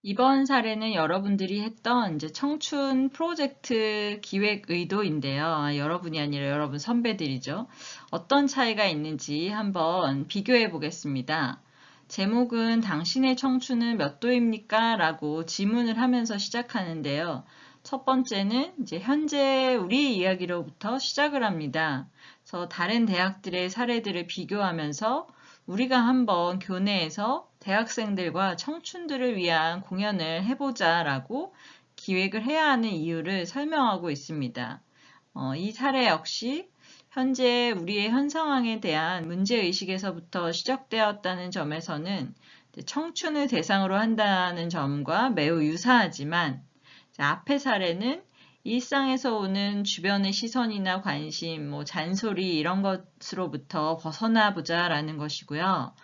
이번 사례는 여러분들이 했던 이제 청춘 프로젝트 기획 의도인데요. 여러분이 아니라 여러분 선배들이죠. 어떤 차이가 있는지 한번 비교해 보겠습니다. 제목은 당신의 청춘은 몇 도입니까? 라고 질문을 하면서 시작하는데요. 첫 번째는 이제 현재 우리 이야기로부터 시작을 합니다. 그래서 다른 대학들의 사례들을 비교하면서 우리가 한번 교내에서 대학생들과 청춘들을 위한 공연을 해보자 라고 기획을 해야 하는 이유를 설명하고 있습니다. 이 사례 역시 현재 우리의 현 상황에 대한 문제의식에서부터 시작되었다는 점에서는 청춘을 대상으로 한다는 점과 매우 유사하지만 앞의 사례는 일상에서 오는 주변의 시선이나 관심, 잔소리 이런 것으로부터 벗어나 보자라는 것이고요.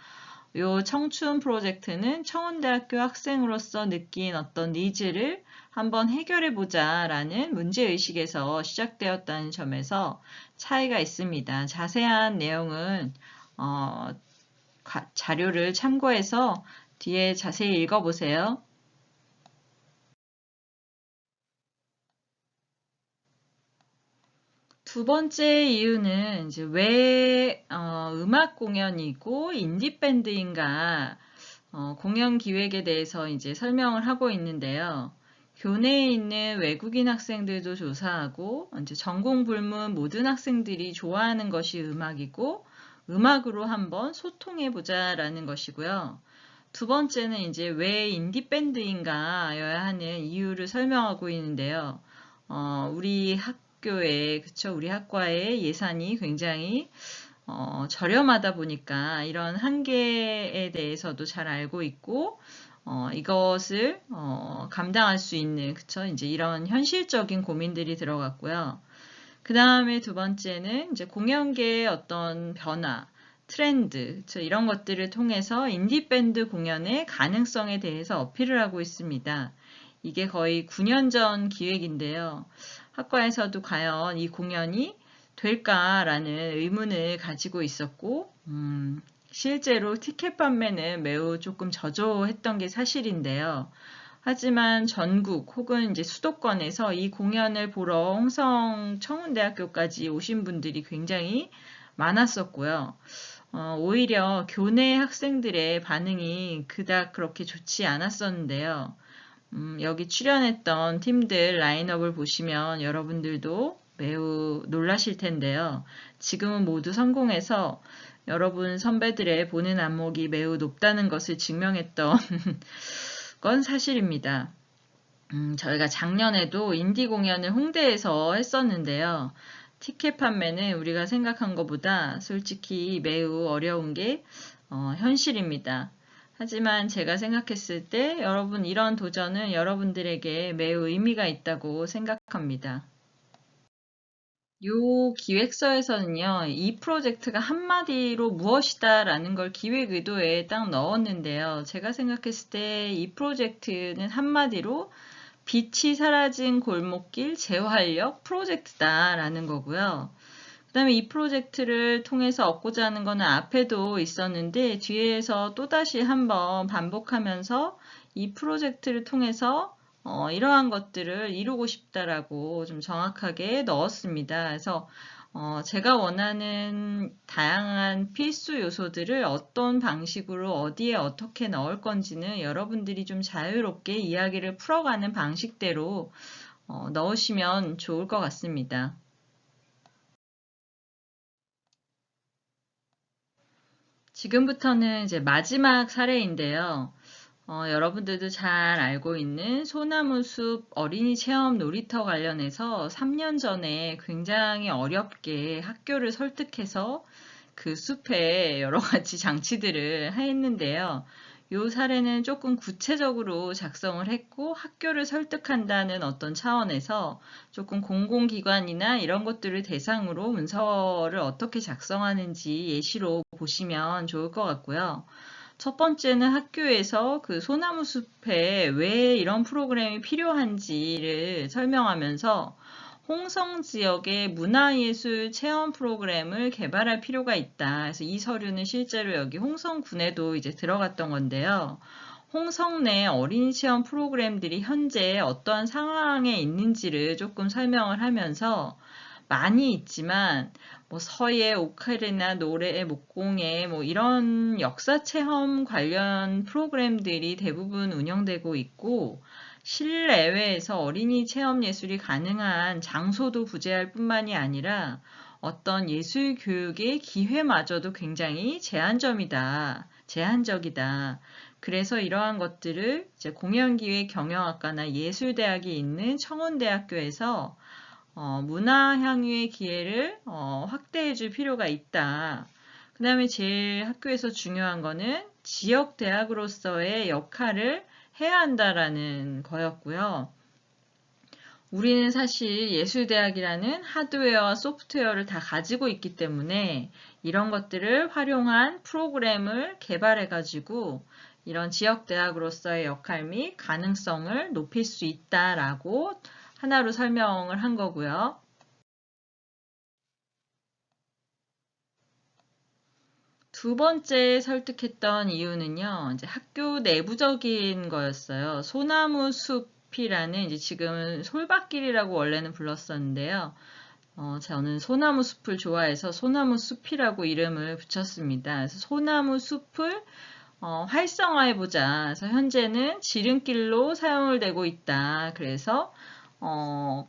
요 청춘 프로젝트는 청운대학교 학생으로서 느낀 어떤 니즈를 한번 해결해 보자라는 문제의식에서 시작되었다는 점에서 차이가 있습니다. 자세한 내용은 자료를 참고해서 뒤에 자세히 읽어보세요. 두 번째 이유는 이제 왜 음악 공연이고 인디밴드인가 공연 기획에 대해서 이제 설명을 하고 있는데요. 교내에 있는 외국인 학생들도 조사하고 이제 전공 불문 모든 학생들이 좋아하는 것이 음악이고 음악으로 한번 소통해 보자라는 것이고요. 두 번째는 이제 왜 인디밴드인가여야 하는 이유를 설명하고 있는데요. 우리 학교에, 그쵸? 우리 학과의 예산이 굉장히 저렴하다 보니까 이런 한계에 대해서도 잘 알고 있고, 이것을 감당할 수 있는, 그쵸? 이제 이런 현실적인 고민들이 들어갔고요. 그 다음에 두 번째는 이제 공연계의 어떤 변화, 트렌드, 그쵸? 이런 것들을 통해서 인디밴드 공연의 가능성에 대해서 어필을 하고 있습니다. 이게 거의 9년 전 기획인데요. 학과에서도 과연 이 공연이 될까라는 의문을 가지고 있었고, 실제로 티켓 판매는 매우 조금 저조했던 게 사실인데요. 하지만 전국 혹은 이제 수도권에서 이 공연을 보러 홍성 청운대학교까지 오신 분들이 굉장히 많았었고요. 오히려 교내 학생들의 반응이 그닥 그렇게 좋지 않았었는데요. 여기 출연했던 팀들 라인업을 보시면 여러분들도 매우 놀라실 텐데요. 지금은 모두 성공해서 여러분 선배들의 보는 안목이 매우 높다는 것을 증명했던 건 사실입니다. 저희가 작년에도 인디 공연을 홍대에서 했었는데요. 티켓 판매는 우리가 생각한 것보다 솔직히 매우 어려운 게 현실입니다. 하지만 제가 생각했을 때 여러분 이런 도전은 여러분들에게 매우 의미가 있다고 생각합니다. 요 기획서에서는요, 이 프로젝트가 한마디로 무엇이다 라는 걸 기획 의도에 딱 넣었는데요. 제가 생각했을 때 이 프로젝트는 한마디로 빛이 사라진 골목길 재활력 프로젝트다 라는 거고요. 그 다음에 이 프로젝트를 통해서 얻고자 하는 거는 앞에도 있었는데 뒤에서 또다시 한번 반복하면서 이 프로젝트를 통해서 이러한 것들을 이루고 싶다라고 좀 정확하게 넣었습니다. 그래서 제가 원하는 다양한 필수 요소들을 어떤 방식으로 어디에 어떻게 넣을 건지는 여러분들이 좀 자유롭게 이야기를 풀어가는 방식대로 넣으시면 좋을 것 같습니다. 지금부터는 이제 마지막 사례인데요. 여러분들도 잘 알고 있는 소나무숲 어린이 체험 놀이터 관련해서 3년 전에 굉장히 어렵게 학교를 설득해서 그 숲에 여러 가지 장치들을 했는데요. 이 사례는 조금 구체적으로 작성을 했고 학교를 설득한다는 어떤 차원에서 조금 공공기관이나 이런 것들을 대상으로 문서를 어떻게 작성하는지 예시로 보시면 좋을 것 같고요. 첫 번째는 학교에서 그 소나무 숲에 왜 이런 프로그램이 필요한지를 설명하면서 홍성 지역의 문화예술 체험 프로그램을 개발할 필요가 있다. 그래서 이 서류는 실제로 여기 홍성군에도 이제 들어갔던 건데요. 홍성내 어린이 체험 프로그램들이 현재 어떠한 상황에 있는지를 조금 설명을 하면서 많이 있지만 뭐 서예, 오카리나, 노래, 목공예 뭐 이런 역사 체험 관련 프로그램들이 대부분 운영되고 있고 실내외에서 어린이 체험 예술이 가능한 장소도 부재할 뿐만이 아니라 어떤 예술 교육의 기회마저도 굉장히 제한적이다. 그래서 이러한 것들을 이제 공연기획 경영학과나 예술대학이 있는 청운대학교에서 문화향유의 기회를 확대해 줄 필요가 있다. 그 다음에 제일 학교에서 중요한 거는 지역대학으로서의 역할을 해야 한다라는 거였고요. 우리는 사실 예술대학이라는 하드웨어와 소프트웨어를 다 가지고 있기 때문에 이런 것들을 활용한 프로그램을 개발해가지고 이런 지역대학으로서의 역할 및 가능성을 높일 수 있다라고 하나로 설명을 한 거고요. 두 번째 설득했던 이유는요, 이제 학교 내부적인 거였어요. 소나무 숲이라는 이제 지금은 솔밭길이라고 원래는 불렀었는데요. 저는 소나무 숲을 좋아해서 소나무 숲이라고 이름을 붙였습니다. 그래서 소나무 숲을 활성화해보자. 그래서 현재는 지름길로 사용을 되고 있다. 그래서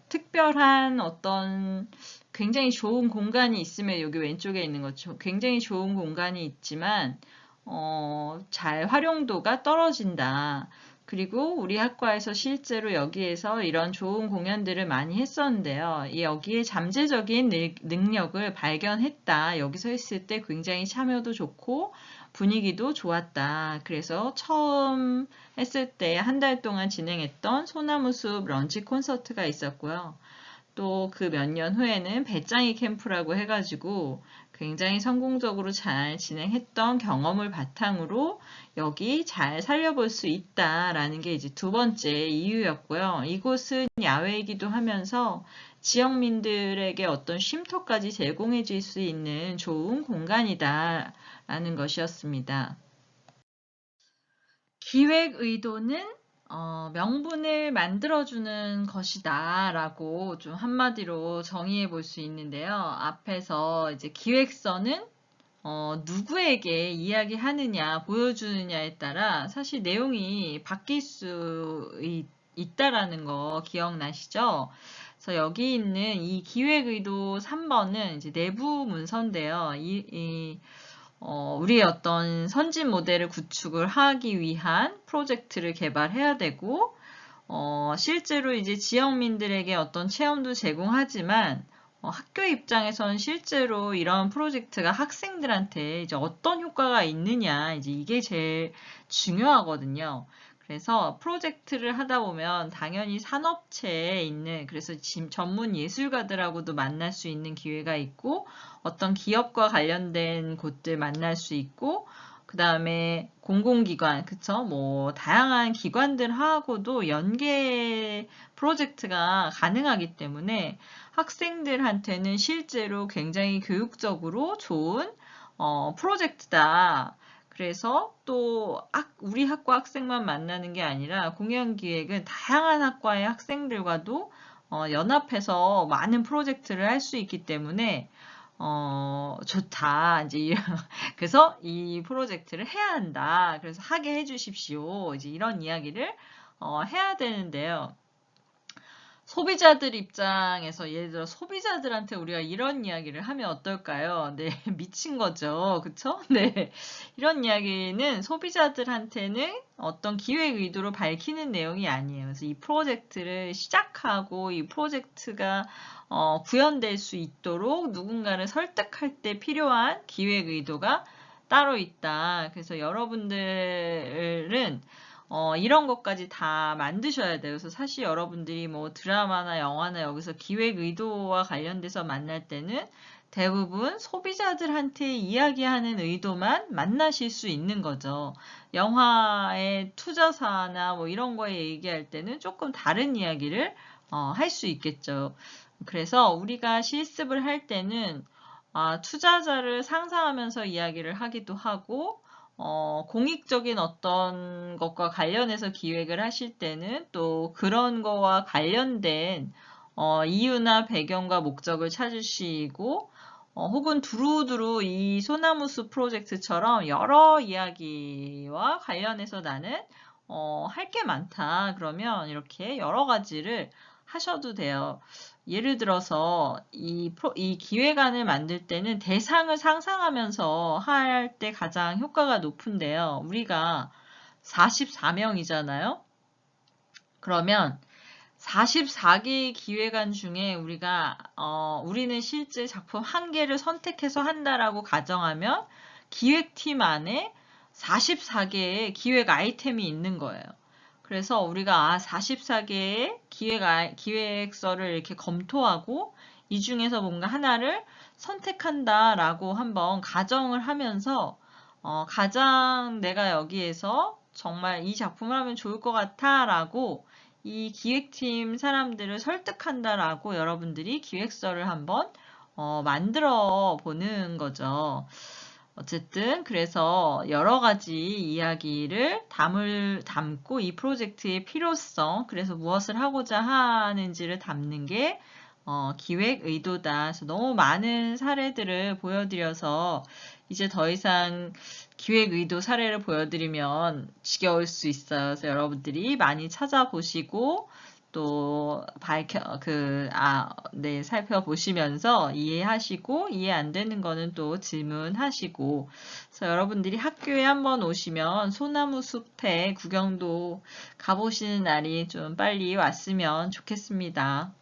특별한 어떤 굉장히 좋은 공간이 있으면 여기 왼쪽에 있는 것처럼 굉장히 좋은 공간이 있지만 잘 활용도가 떨어진다. 그리고 우리 학과에서 실제로 여기에서 이런 좋은 공연들을 많이 했었는데요. 여기에 잠재적인 능력을 발견했다. 여기서 했을 때 굉장히 참여도 좋고 분위기도 좋았다. 그래서 처음 했을 때 한 달 동안 진행했던 소나무숲 런치 콘서트가 있었고요. 또 그 몇 년 후에는 배짱이 캠프라고 해가지고 굉장히 성공적으로 잘 진행했던 경험을 바탕으로 여기 잘 살려볼 수 있다라는 게 이제 두 번째 이유였고요. 이곳은 야외이기도 하면서 지역민들에게 어떤 쉼터까지 제공해 줄 수 있는 좋은 공간이다라는 것이었습니다. 기획 의도는 명분을 만들어주는 것이다 라고 좀 한마디로 정의해 볼 수 있는데요. 앞에서 이제 기획서는 누구에게 이야기하느냐, 보여주느냐에 따라 사실 내용이 바뀔 수 있다라는 거 기억나시죠? 그래서 여기 있는 이 기획 의도 3번은 이제 내부 문서인데요. 우리의 어떤 선진 모델을 구축을 하기 위한 프로젝트를 개발해야 되고, 실제로 이제 지역민들에게 어떤 체험도 제공하지만, 학교 입장에서는 실제로 이런 프로젝트가 학생들한테 이제 어떤 효과가 있느냐, 이제 이게 제일 중요하거든요. 그래서 프로젝트를 하다 보면 당연히 산업체에 있는, 그래서 전문 예술가들하고도 만날 수 있는 기회가 있고, 어떤 기업과 관련된 곳들 만날 수 있고, 그 다음에 공공기관, 그쵸? 뭐, 다양한 기관들하고도 연계 프로젝트가 가능하기 때문에 학생들한테는 실제로 굉장히 교육적으로 좋은 프로젝트다. 그래서 또 우리 학과 학생만 만나는 게 아니라 공연기획은 다양한 학과의 학생들과도 연합해서 많은 프로젝트를 할 수 있기 때문에 좋다. 이제 그래서 이 프로젝트를 해야 한다. 그래서 하게 해주십시오. 이제 이런 이야기를 해야 되는데요. 소비자들 입장에서 예를 들어 소비자들한테 우리가 이런 이야기를 하면 어떨까요? 네, 미친 거죠. 그쵸? 네. 이런 이야기는 소비자들한테는 어떤 기획 의도로 밝히는 내용이 아니에요. 그래서 이 프로젝트를 시작하고 이 프로젝트가 구현될 수 있도록 누군가를 설득할 때 필요한 기획 의도가 따로 있다. 그래서 여러분들은 이런 것까지 다 만드셔야 돼요. 그래서 사실 여러분들이 뭐 드라마나 영화나 여기서 기획 의도와 관련돼서 만날 때는 대부분 소비자들한테 이야기하는 의도만 만나실 수 있는 거죠. 영화의 투자사나 뭐 이런 거에 얘기할 때는 조금 다른 이야기를 할 수 있겠죠. 그래서 우리가 실습을 할 때는 투자자를 상상하면서 이야기를 하기도 하고 공익적인 어떤 것과 관련해서 기획을 하실 때는 또 그런 거와 관련된 이유나 배경과 목적을 찾으시고 혹은 두루두루 이 소나무 숲 프로젝트처럼 여러 이야기와 관련해서 나는 할 게 많다. 그러면 이렇게 여러 가지를 하셔도 돼요. 예를 들어서 이 기획안을 만들 때는 대상을 상상하면서 할 때 가장 효과가 높은데요. 우리가 44명이잖아요. 그러면 44개의 기획안 중에 우리는 실제 작품 한 개를 선택해서 한다라고 가정하면 기획팀 안에 44개의 기획 아이템이 있는 거예요. 그래서 우리가 44개의 기획서를 이렇게 검토하고 이 중에서 뭔가 하나를 선택한다라고 한번 가정을 하면서 가장 내가 여기에서 정말 이 작품을 하면 좋을 것 같아라고 이 기획팀 사람들을 설득한다라고 여러분들이 기획서를 한번 만들어 보는 거죠. 어쨌든 그래서 여러 가지 이야기를 담고 이 프로젝트의 필요성, 그래서 무엇을 하고자 하는지를 담는 게 기획 의도다. 그래서 너무 많은 사례들을 보여드려서 이제 더 이상 기획 의도 사례를 보여드리면 지겨울 수 있어요. 그래서 여러분들이 많이 찾아보시고 또 살펴보시면서 이해하시고 이해 안 되는 거는 또 질문하시고 그래서 여러분들이 학교에 한번 오시면 소나무 숲에 구경도 가보시는 날이 좀 빨리 왔으면 좋겠습니다.